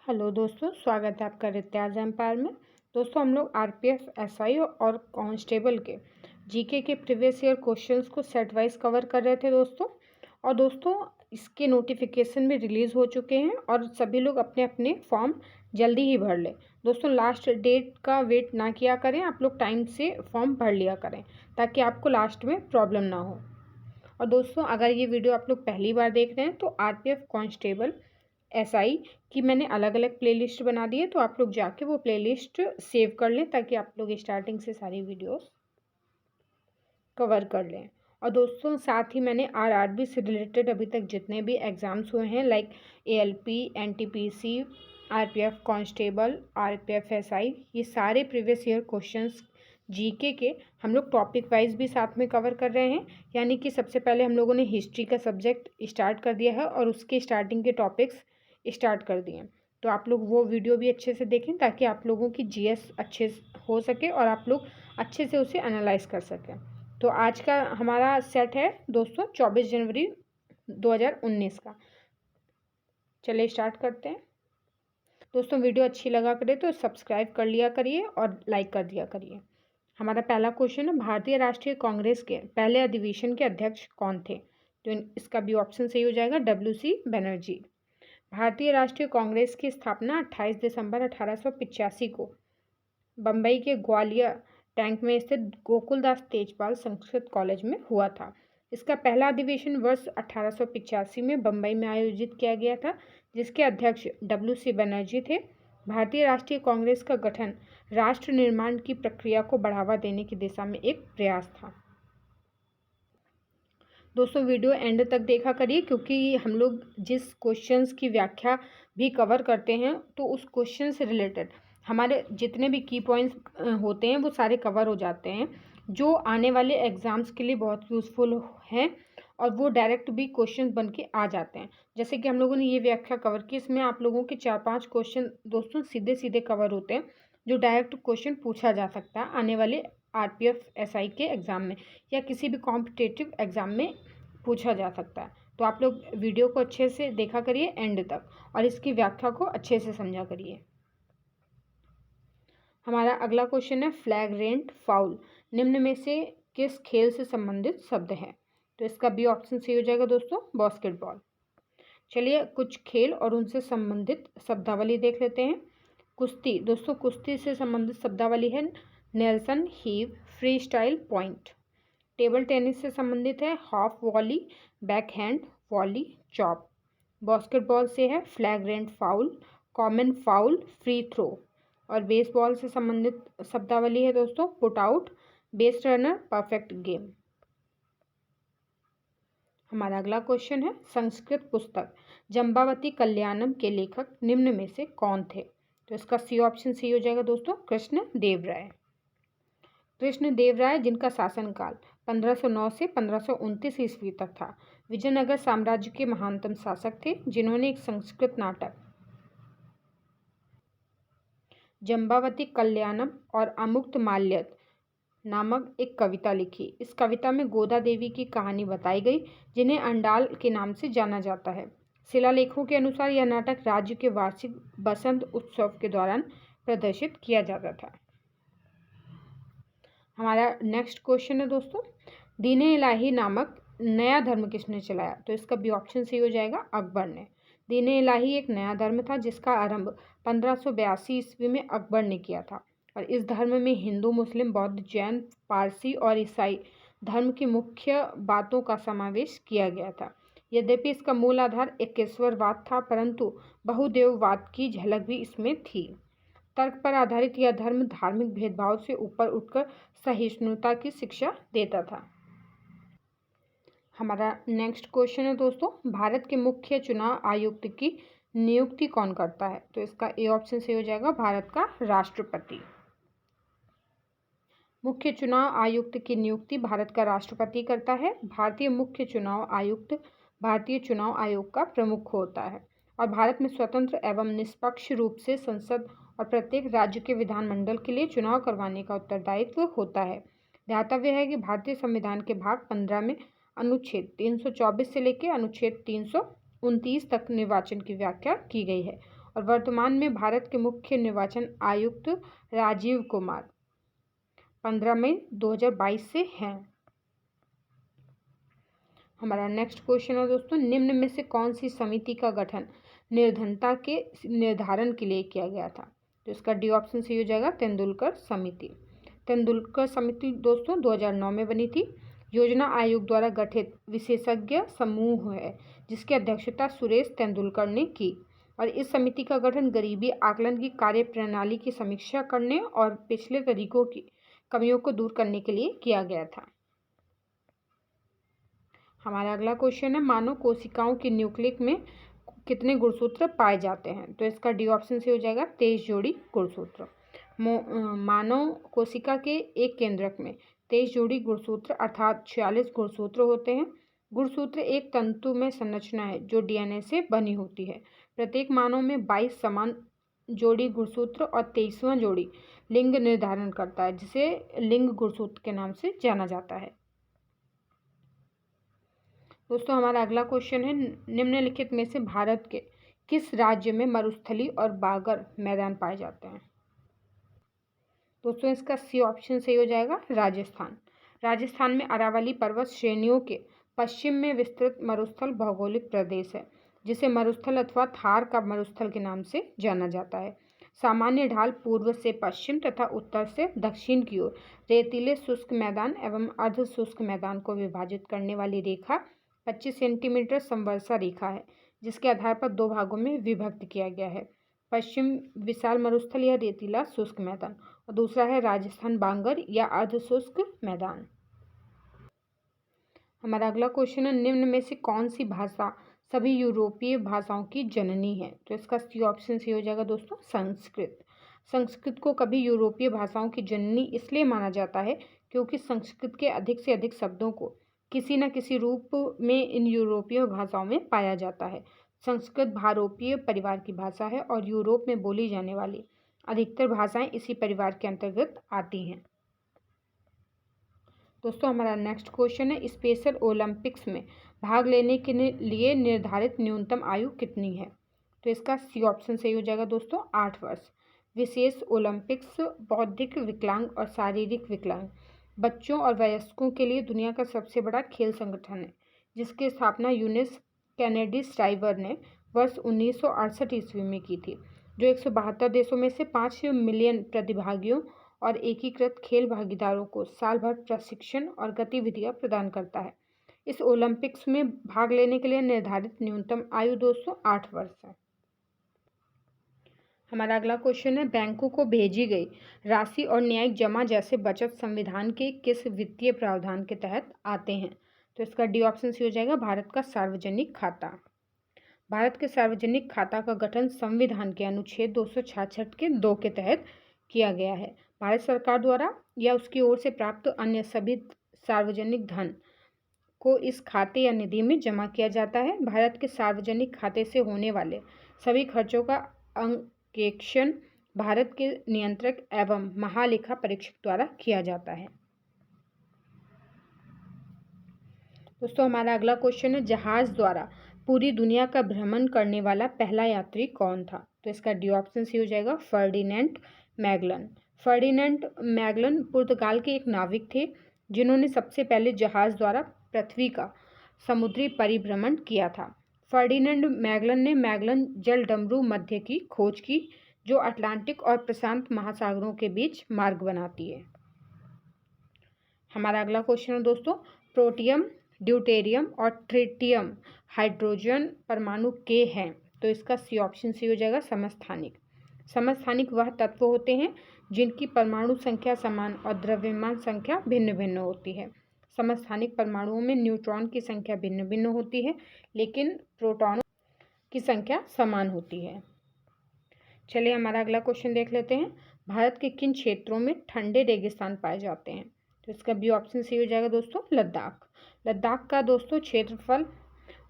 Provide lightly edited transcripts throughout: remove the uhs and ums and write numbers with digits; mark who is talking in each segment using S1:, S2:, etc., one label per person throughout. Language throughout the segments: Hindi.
S1: हेलो दोस्तों, स्वागत है आपका रित्याज एम्पायर में। दोस्तों, हम लोग आरपीएफ, एसआई और कांस्टेबल के जीके के प्रीवियस ईयर क्वेश्चंस को सेट वाइज कवर कर रहे थे दोस्तों। और दोस्तों, इसके नोटिफिकेशन भी रिलीज़ हो चुके हैं और सभी लोग अपने अपने फॉर्म जल्दी ही भर लें। दोस्तों, लास्ट डेट का वेट ना किया करें, आप लोग टाइम से फॉर्म भर लिया करें ताकि आपको लास्ट में प्रॉब्लम ना हो। और दोस्तों, अगर ये वीडियो आप लोग पहली बार देख रहे हैं तो आरपीएफ, कांस्टेबल, एसआई की मैंने अलग अलग प्लेलिस्ट बना दी है, तो आप लोग जाके वो प्लेलिस्ट सेव कर लें ताकि आप लोग स्टार्टिंग से सारी वीडियोस कवर कर लें। और दोस्तों, साथ ही मैंने आरआरबी से रिलेटेड अभी तक जितने भी एग्ज़ाम्स हुए हैं like ALP, NTPC, RPF constable, RPF SI, ये सारे प्रीवियस ईयर क्वेश्चंस जीके के हम लोग टॉपिक वाइज भी साथ में कवर कर रहे हैं। यानी कि सबसे पहले हम लोगों ने हिस्ट्री का सब्जेक्ट स्टार्ट कर दिया है और उसके स्टार्टिंग के टॉपिक्स स्टार्ट कर दिए। तो आप लोग वो वीडियो भी अच्छे से देखें ताकि आप लोगों की जीएस अच्छे हो सके और आप लोग अच्छे से उसे एनालाइज कर सकें। तो आज का हमारा सेट है दोस्तों 24 जनवरी 2019 का। चलिए स्टार्ट करते हैं। दोस्तों, वीडियो अच्छी लगा करे तो सब्सक्राइब कर लिया करिए और लाइक कर दिया करिए। हमारा पहला क्वेश्चन है, भारतीय राष्ट्रीय कांग्रेस के पहले अधिवेशन के अध्यक्ष कौन थे? तो इसका भी ऑप्शन सही हो जाएगा, WC बनर्जी। भारतीय राष्ट्रीय कांग्रेस की स्थापना 28 दिसंबर 1885 को बम्बई के ग्वालियर टैंक में स्थित गोकुलदास तेजपाल संस्कृत कॉलेज में हुआ था। इसका पहला अधिवेशन वर्ष 1885 में बम्बई में आयोजित किया गया था, जिसके अध्यक्ष WC बनर्जी थे। भारतीय राष्ट्रीय कांग्रेस का गठन राष्ट्र निर्माण की प्रक्रिया को बढ़ावा देने की दिशा में एक प्रयास था। दोस्तों, वीडियो एंड तक देखा करिए क्योंकि हम लोग जिस क्वेश्चंस की व्याख्या भी कवर करते हैं तो उस क्वेश्चन से रिलेटेड हमारे जितने भी की पॉइंट्स होते हैं वो सारे कवर हो जाते हैं, जो आने वाले एग्ज़ाम्स के लिए बहुत यूज़फुल हैं और वो डायरेक्ट भी क्वेश्चन बन के आ जाते हैं। जैसे कि हम लोगों ने ये व्याख्या कवर की, इसमें आप लोगों के 4-5 क्वेश्चन दोस्तों सीधे सीधे कवर होते हैं, जो डायरेक्ट क्वेश्चन पूछा जा सकता है आने वाले आरपीएफ, एसआई के एग्ज़ाम में या किसी भी कॉम्पिटिटिव एग्ज़ाम में पूछा जा सकता है। तो आप लोग वीडियो को अच्छे से देखा करिए एंड तक और इसकी व्याख्या को अच्छे से समझा करिए। हमारा अगला क्वेश्चन है, फ्लैग्रेंट फाउल निम्न में से किस खेल से संबंधित शब्द है? तो इसका बी ऑप्शन सही हो जाएगा दोस्तों, बास्केटबॉल। चलिए कुछ खेल और उनसे संबंधित शब्दावली देख लेते हैं। कुश्ती, दोस्तों कुश्ती से संबंधित शब्दावली है Nelson, heave, free style, point. Table tennis से संबंधित है half volley, backhand, volley, chop. Basketball से है flagrant foul, common foul, free throw. और बेसबॉल से संबंधित शब्दावली है दोस्तों put out, base runner, perfect game. हमारा अगला क्वेश्चन है, संस्कृत पुस्तक जम्बावती कल्याणम के लेखक निम्न में से कौन थे? तो इसका सी ऑप्शन सही हो जाएगा दोस्तों, कृष्ण देव राय। कृष्ण देव राय, जिनका शासनकाल 1509 से 1529 ईस्वी तक था, विजयनगर साम्राज्य के महानतम शासक थे, जिन्होंने एक संस्कृत नाटक जम्बावती कल्याणम और अमुक्त माल्यद नामक एक कविता लिखी। इस कविता में गोदा देवी की कहानी बताई गई, जिन्हें अंडाल के नाम से जाना जाता है। शिलालेखों के अनुसार यह नाटक राज्य के वार्षिक बसंत उत्सव के दौरान प्रदर्शित किया जाता था। हमारा नेक्स्ट क्वेश्चन है दोस्तों, दीन-ए इलाही नामक नया धर्म किसने चलाया? तो इसका बी ऑप्शन सही हो जाएगा, अकबर ने। दीन-ए इलाही एक नया धर्म था जिसका आरंभ 1582 ईस्वी में अकबर ने किया था और इस धर्म में हिंदू, मुस्लिम, बौद्ध, जैन, पारसी और ईसाई धर्म की मुख्य बातों का समावेश किया गया था। यद्यपि इसका मूल आधार एकेश्वरवाद था, परंतु बहुदेववाद की झलक भी इसमें थी। तर्क पर आधारित यह धर्म धार्मिक भेदभाव से ऊपर उठकर सहिष्णुता की शिक्षा देता था। हमारा नेक्स्ट क्वेश्चन है दोस्तों, भारत के मुख्य चुनाव आयुक्त की नियुक्ति कौन करता है? तो इसका ए ऑप्शन सही हो जाएगा, भारत का राष्ट्रपति। मुख्य चुनाव आयुक्त की नियुक्ति भारत का राष्ट्रपति करता है। भारतीय मुख्य चुनाव आयुक्त भारतीय चुनाव आयोग का प्रमुख होता है और भारत में स्वतंत्र एवं निष्पक्ष रूप से संसद और प्रत्येक राज्य के विधानमंडल के लिए चुनाव करवाने का उत्तरदायित्व होता है। ध्यातव्य है कि भारतीय संविधान के भाग 15 में अनुच्छेद 324 से लेकर अनुच्छेद 329 तक निर्वाचन की व्याख्या की गई है और वर्तमान में भारत के मुख्य निर्वाचन आयुक्त राजीव कुमार 15 मई 2022 से हैं। हमारा नेक्स्ट क्वेश्चन है दोस्तों, निम्न में से कौन सी समिति का गठन निर्धनता के निर्धारण के लिए किया गया था? तो इसका डी ऑप्शन सही हो जाएगा, तेंदुलकर समिति। तेंदुलकर समिति दोस्तों 2009 में बनी थी। योजना आयोग द्वारा गठित विशेषज्ञ समूह है जिसकी अध्यक्षता सुरेश तेंदुलकर ने की, और इस समिति का गठन गरीबी आकलन की कार्य प्रणाली की समीक्षा करने और पिछले तरीकों की कमियों को दूर करने के लिए किया गया था। हमारा अगला क्वेश्चन है, मानव कोशिकाओं की न्यूक्लियस में कितने गुणसूत्र पाए जाते हैं? तो इसका डी ऑप्शन से हो जाएगा 23 जोड़ी गुणसूत्र। मानव कोशिका के एक केंद्रक में 23 जोड़ी गुणसूत्र अर्थात 46 गुणसूत्र होते हैं। गुणसूत्र एक तंतु में संरचना है जो डीएनए से बनी होती है। प्रत्येक मानव में 22 समान जोड़ी गुणसूत्र और 23वां जोड़ी लिंग निर्धारण करता है, जिसे लिंग गुणसूत्र के नाम से जाना जाता है। दोस्तों हमारा अगला क्वेश्चन है, निम्नलिखित में से भारत के किस राज्य में मरुस्थली और बागर मैदान पाए जाते हैं? दोस्तों इसका सी ऑप्शन सही हो जाएगा, राजस्थान। राजस्थान में अरावली पर्वत श्रेणियों के पश्चिम में विस्तृत मरुस्थल भौगोलिक प्रदेश है जिसे मरुस्थल अथवा थार का मरुस्थल के नाम से जाना जाता है। सामान्य ढाल पूर्व से पश्चिम तथा उत्तर से दक्षिण की ओर रेतीले शुष्क मैदान एवं अर्ध शुष्क मैदान को विभाजित करने वाली रेखा 25 सेंटीमीटर समवर्षा रेखा है जिसके आधार पर दो भागों में विभक्त किया गया है। पश्चिम विशाल मरुस्थल या रेतीला शुष्क मैदान और दूसरा है राजस्थान बांगर या अर्ध शुष्क मैदान। हमारा अगला क्वेश्चन है, निम्न में से कौन सी भाषा सभी यूरोपीय भाषाओं की जननी है? तो इसका सी ऑप्शन सही हो जाएगा दोस्तों, संस्कृत। संस्कृत को कभी यूरोपीय भाषाओं की जननी इसलिए माना जाता है क्योंकि संस्कृत के अधिक से अधिक शब्दों को किसी न किसी रूप में इन यूरोपीय भाषाओं में पाया जाता है। संस्कृत भारोपीय परिवार की भाषा है और यूरोप में बोली जाने वाली अधिकतर भाषाएं इसी परिवार के अंतर्गत आती हैं। दोस्तों हमारा नेक्स्ट क्वेश्चन है, स्पेशल ओलंपिक्स में भाग लेने के लिए निर्धारित न्यूनतम आयु कितनी है? तो इसका सी ऑप्शन सही हो जाएगा दोस्तों, 8 वर्ष। विशेष ओलंपिक्स बौद्धिक विकलांग और शारीरिक विकलांग बच्चों और वयस्कों के लिए दुनिया का सबसे बड़ा खेल संगठन है जिसकी स्थापना यूनिस कैनेडी स्टाइवर ने वर्ष 1968 ईस्वी में की थी, जो 172 देशों में से 5 मिलियन प्रतिभागियों और एकीकृत खेल भागीदारों को साल भर प्रशिक्षण और गतिविधियां प्रदान करता है। इस ओलंपिक्स में भाग लेने के लिए निर्धारित न्यूनतम आयु दोस्तों 8 वर्ष है। हमारा अगला क्वेश्चन है, बैंकों को भेजी गई राशि और न्यायिक जमा जैसे बचत संविधान के किस वित्तीय प्रावधान के तहत आते हैं? तो इसका डी ऑप्शन सी हो जाएगा, भारत का सार्वजनिक खाता। भारत के सार्वजनिक खाता का गठन संविधान के अनुच्छेद 266 के 2 के तहत किया गया है। भारत सरकार द्वारा या उसकी ओर से प्राप्त अन्य सभी सार्वजनिक धन को इस खाते या निधि में जमा किया जाता है। भारत के सार्वजनिक खाते से होने वाले सभी खर्चों का अंकेक्षण भारत के नियंत्रक एवं महालेखा परीक्षक द्वारा किया जाता है। दोस्तों हमारा अगला क्वेश्चन है, जहाज द्वारा पूरी दुनिया का भ्रमण करने वाला पहला यात्री कौन था? तो इसका डी ऑप्शन सी हो जाएगा, फर्डिनेंड मैगलन। फर्डिनेंड मैगलन पुर्तगाल के एक नाविक थे जिन्होंने सबसे पहले जहाज द्वारा पृथ्वी का समुद्री परिभ्रमण किया था। फर्डिनेंड मैगलन ने मैगलन जल डमरू मध्य की खोज की जो अटलांटिक और प्रशांत महासागरों के बीच मार्ग बनाती है। हमारा अगला क्वेश्चन है दोस्तों, प्रोटियम, ड्यूटेरियम और ट्रिटियम हाइड्रोजन परमाणु के हैं, तो इसका सी ऑप्शन सी हो जाएगा, समस्थानिक। समस्थानिक वह तत्व होते हैं जिनकी परमाणु संख्या समान और द्रव्यमान संख्या भिन्न भिन्न होती है। समस्थानिक परमाणुओं में न्यूट्रॉन की संख्या भिन्न भिन्न होती है लेकिन प्रोटॉनों की संख्या समान होती है। चलिए हमारा अगला क्वेश्चन देख लेते हैं, भारत के किन क्षेत्रों में ठंडे रेगिस्तान पाए जाते हैं? तो इसका बी ऑप्शन सही हो जाएगा दोस्तों, लद्दाख। लद्दाख का दोस्तों क्षेत्रफल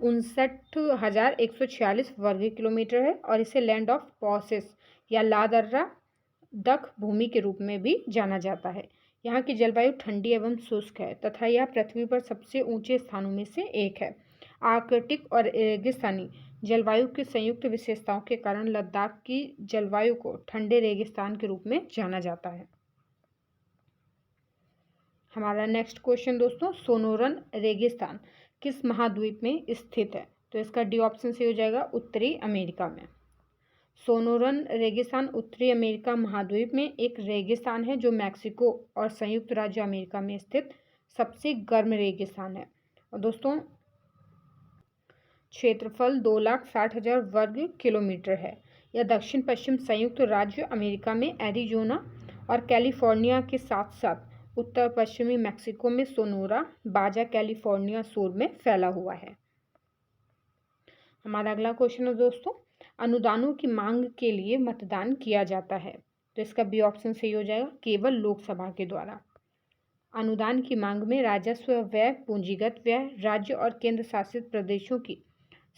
S1: 59,146 वर्ग किलोमीटर है और इसे लैंड ऑफ पॉसेस या लादर्रा दख भूमि के रूप में भी जाना जाता है। यहाँ की जलवायु ठंडी एवं शुष्क है तथा यह पृथ्वी पर सबसे ऊंचे स्थानों में से एक है। आर्कटिक और रेगिस्तानी जलवायु की संयुक्त विशेषताओं के कारण लद्दाख की जलवायु को ठंडे रेगिस्तान के रूप में जाना जाता है। हमारा नेक्स्ट क्वेश्चन दोस्तों, सोनोरन रेगिस्तान किस महाद्वीप में स्थित है? तो इसका डी ऑप्शन से हो जाएगा उत्तरी अमेरिका में। सोनोरन रेगिस्तान उत्तरी अमेरिका महाद्वीप में एक रेगिस्तान है जो मैक्सिको और संयुक्त राज्य अमेरिका में स्थित सबसे गर्म रेगिस्तान है। और दोस्तों क्षेत्रफल 2,60,000 वर्ग किलोमीटर है। यह दक्षिण पश्चिम संयुक्त राज्य अमेरिका में एरिजोना और कैलिफोर्निया के साथ साथ उत्तर पश्चिमी मैक्सिको में सोनोरा, बाजा कैलिफोर्निया सूर में फैला हुआ है। हमारा अगला क्वेश्चन है दोस्तों, अनुदानों की मांग के लिए मतदान किया जाता है? तो इसका बी ऑप्शन सही हो जाएगा, केवल लोकसभा के द्वारा। अनुदान की मांग में राजस्व व्यय, पूंजीगत व्यय, राज्य और केंद्र शासित प्रदेशों की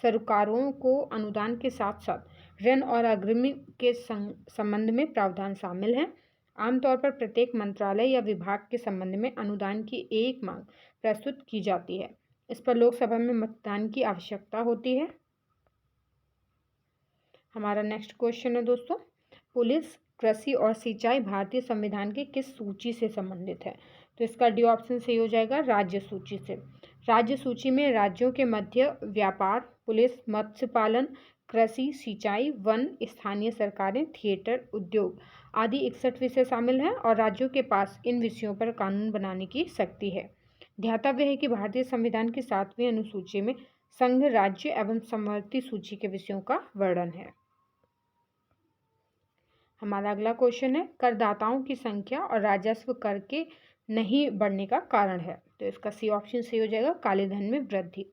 S1: सरकारों को अनुदान के साथ साथ ऋण और अग्रिम के संबंध में प्रावधान शामिल हैं। आमतौर पर प्रत्येक मंत्रालय या विभाग के संबंध में अनुदान की एक मांग प्रस्तुत की जाती है। इस पर लोकसभा में मतदान की आवश्यकता होती है। हमारा नेक्स्ट क्वेश्चन है दोस्तों, पुलिस, कृषि और सिंचाई भारतीय संविधान के किस सूची से संबंधित है? तो इसका डी ऑप्शन सही हो जाएगा, राज्य सूची से। राज्य सूची में राज्यों के मध्य व्यापार, पुलिस, मत्स्य पालन, कृषि, सिंचाई, वन, स्थानीय सरकारें, थिएटर, उद्योग आदि 61 विषय शामिल हैं और राज्यों के पास इन विषयों पर कानून बनाने की शक्ति है। ध्यातव्य है कि भारतीय संविधान की 7वीं अनुसूची में संघ, राज्य एवं समवर्ती सूची के विषयों का वर्णन है। हमारा अगला क्वेश्चन है, करदाताओं की संख्या और राजस्व कर के नहीं बढ़ने का कारण है? तो इसका सी ऑप्शन सही हो जाएगा, काले धन में वृद्धि।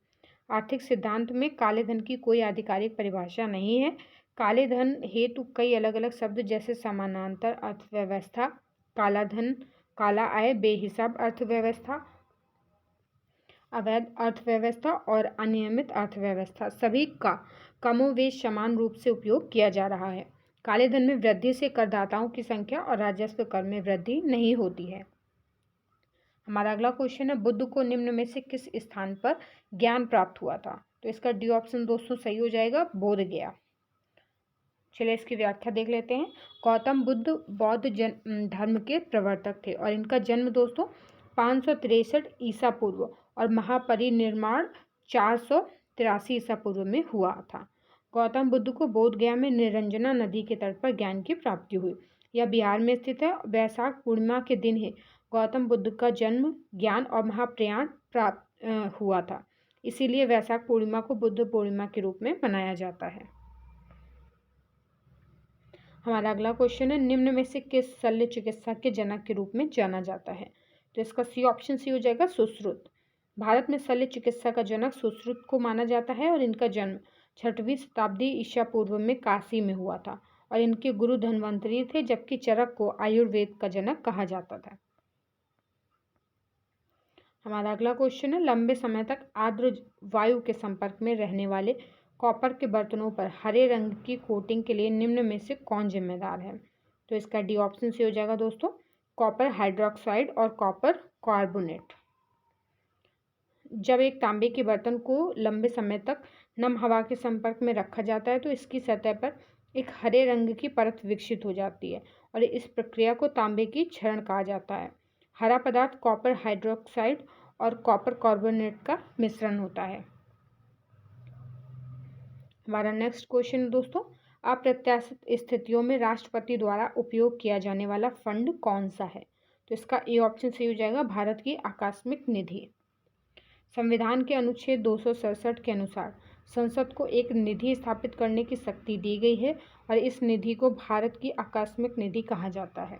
S1: आर्थिक सिद्धांत में काले धन की कोई आधिकारिक परिभाषा नहीं है। काले धन हेतु कई अलग अलग शब्द जैसे समानांतर अर्थव्यवस्था, काला धन, काला आय, बेहिसाब अर्थव्यवस्था, अवैध अर्थव्यवस्था और अनियमित अर्थव्यवस्था सभी का कमोवेश समान रूप से उपयोग किया जा रहा है। काले धन में वृद्धि से करदाताओं की संख्या और राजस्व कर में वृद्धि नहीं होती है। हमारा अगला क्वेश्चन है, बुद्ध को निम्न में से किस स्थान पर ज्ञान प्राप्त हुआ था? तो इसका डी ऑप्शन दोस्तों सही हो जाएगा, बोध गया। चलिए इसकी व्याख्या देख लेते हैं। गौतम बुद्ध बौद्ध धर्म के प्रवर्तक थे और इनका जन्म दोस्तों 563 ईसा पूर्व और महापरिनिर्वाण 483 ईसा पूर्व में हुआ था। गौतम बुद्ध को बोध गया में निरंजना नदी के तट पर ज्ञान की प्राप्ति हुई। यह बिहार में स्थित है। वैशाख पूर्णिमा के दिन ही गौतम बुद्ध का जन्म, ज्ञान और महाप्रयाण प्राप्त हुआ था। इसीलिए वैशाख पूर्णिमा को बुद्ध पूर्णिमा के रूप में मनाया जाता है। हमारा अगला क्वेश्चन है, निम्न में से किस शल्य चिकित्सा के जनक के रूप में जाना जाता है? तो इसका सी ऑप्शन सी हो जाएगा, सुश्रुत। भारत में शल्य चिकित्सा का जनक सुश्रुत को माना जाता है और इनका जन्म 6वीं शताब्दी ईसा पूर्व में काशी में हुआ था और इनके गुरु धन्वंतरी थे, जबकि चरक को आयुर्वेद का जनक कहा जाता था। हमारा अगला क्वेश्चन है, लंबे समय तक आर्द्र वायु के संपर्क में रहने वाले कॉपर के बर्तनों पर हरे रंग की कोटिंग के लिए निम्न में से कौन जिम्मेदार है? तो इसका डी ऑप्शन से हो जाएगा दोस्तों, कॉपर हाइड्रोक्साइड और कॉपर कार्बोनेट। जब एक तांबे के बर्तन को लंबे समय तक नम हवा के संपर्क में रखा जाता है तो इसकी सतह पर एक हरे रंग की परत विकसित हो जाती है और इस प्रक्रिया को तांबे की क्षरण कहा जाता है। हरा पदार्थ कॉपर हाइड्रोक्साइड और कॉपर कार्बोनेट का मिश्रण होता है। हमारा नेक्स्ट क्वेश्चन दोस्तों, अप्रत्याशित स्थितियों में राष्ट्रपति द्वारा उपयोग किया जाने वाला फंड कौन सा है? तो इसका ए ऑप्शन सही हो जाएगा, भारत की आकस्मिक निधि। संविधान के अनुच्छेद 267 के अनुसार संसद को एक निधि स्थापित करने की शक्ति दी गई है और इस निधि को भारत की आकस्मिक निधि कहा जाता है।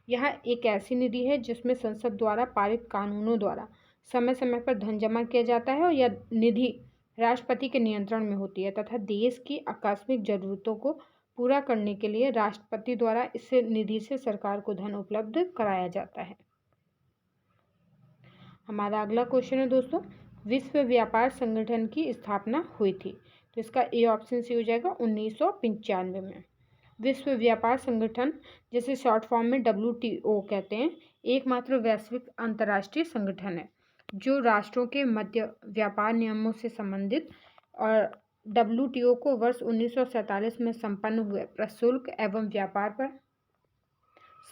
S1: यह एक ऐसी निधि है जिसमें संसद द्वारा पारित कानूनों द्वारा समय समय पर धन जमा किया जाता है और यह निधि राष्ट्रपति के नियंत्रण में होती है तथा देश की आकस्मिक जरूरतों को पूरा करने के लिए राष्ट्रपति द्वारा इस निधि से सरकार को धन उपलब्ध कराया जाता है। हमारा अगला क्वेश्चन है दोस्तों, विश्व व्यापार संगठन की स्थापना हुई थी? तो इसका ए ऑप्शन से हो जाएगा 1995 में। विश्व व्यापार संगठन, जिसे शॉर्ट फॉर्म में WTO कहते हैं, एकमात्र वैश्विक अंतर्राष्ट्रीय संगठन है जो राष्ट्रों के मध्य व्यापार नियमों से संबंधित और WTO को वर्ष 1947 में संपन्न हुए प्रशुल्क एवं व्यापार पर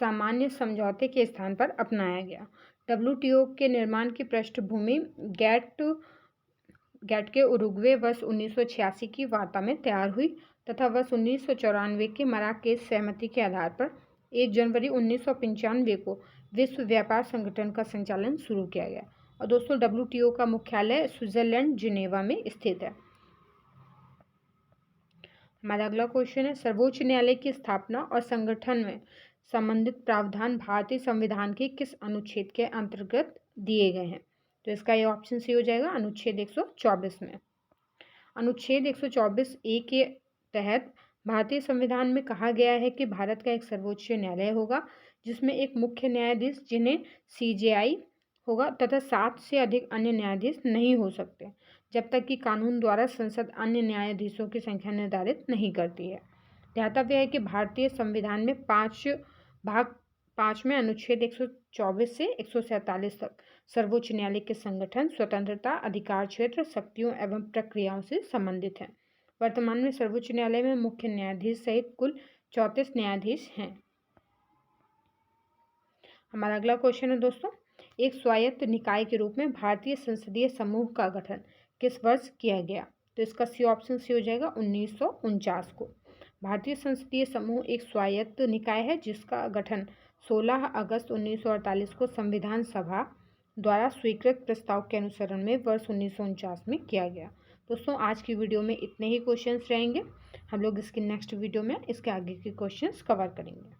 S1: सामान्य समझौते के स्थान पर अपनाया गया। WTO के निर्माण की पृष्ठभूमि गैट के उरुग्वे वर्ष 1986 की वार्ता में तैयार हुई तथा वर्ष 1994 के मराकेश सहमति के आधार पर 1 जनवरी 1995 को विश्व व्यापार संगठन का संचालन शुरू किया गया। और दोस्तों WTO का मुख्यालय स्विट्जरलैंड जिनेवा में स्थित है। हमारा अगला क्वेश्चन है, सर्वोच्च न्यायालय की स्थापना और संगठन में संबंधित प्रावधान भारतीय संविधान के किस अनुच्छेद के अंतर्गत दिए गए हैं? तो इसका ये ऑप्शन सी हो जाएगा अनुच्छेद 124 में। अनुच्छेद 124 ए के तहत भारतीय संविधान में कहा गया है कि भारत का एक सर्वोच्च न्यायालय होगा जिसमें एक मुख्य न्यायाधीश जिन्हें CJI होगा तथा 7 से अधिक अन्य न्यायाधीश नहीं हो सकते जब तक कि कानून द्वारा संसद अन्य न्यायाधीशों की संख्या निर्धारित नहीं करती है। ध्यातव्य है कि भारतीय संविधान में भाग 5 में अनुच्छेद 124 से 147 तक सर्वोच्च न्यायालय के संगठन, स्वतंत्रता, अधिकार क्षेत्र, शक्तियों एवं प्रक्रियाओं से संबंधित हैं। वर्तमान में सर्वोच्च न्यायालय में मुख्य न्यायाधीश सहित कुल 34 न्यायाधीश हैं। हमारा अगला क्वेश्चन है दोस्तों, एक स्वायत्त निकाय के रूप में भारतीय संसदीय समूह का गठन किस वर्ष किया गया? तो इसका सी ऑप्शन सी हो जाएगा 1949 को। भारतीय संसदीय समूह एक स्वायत्त निकाय है जिसका गठन 16 अगस्त 1948 को संविधान सभा द्वारा स्वीकृत प्रस्ताव के अनुसरण में वर्ष 1949 में किया गया। दोस्तों आज की वीडियो में इतने ही क्वेश्चंस रहेंगे। हम लोग इसकी नेक्स्ट वीडियो में इसके आगे के क्वेश्चंस कवर करेंगे।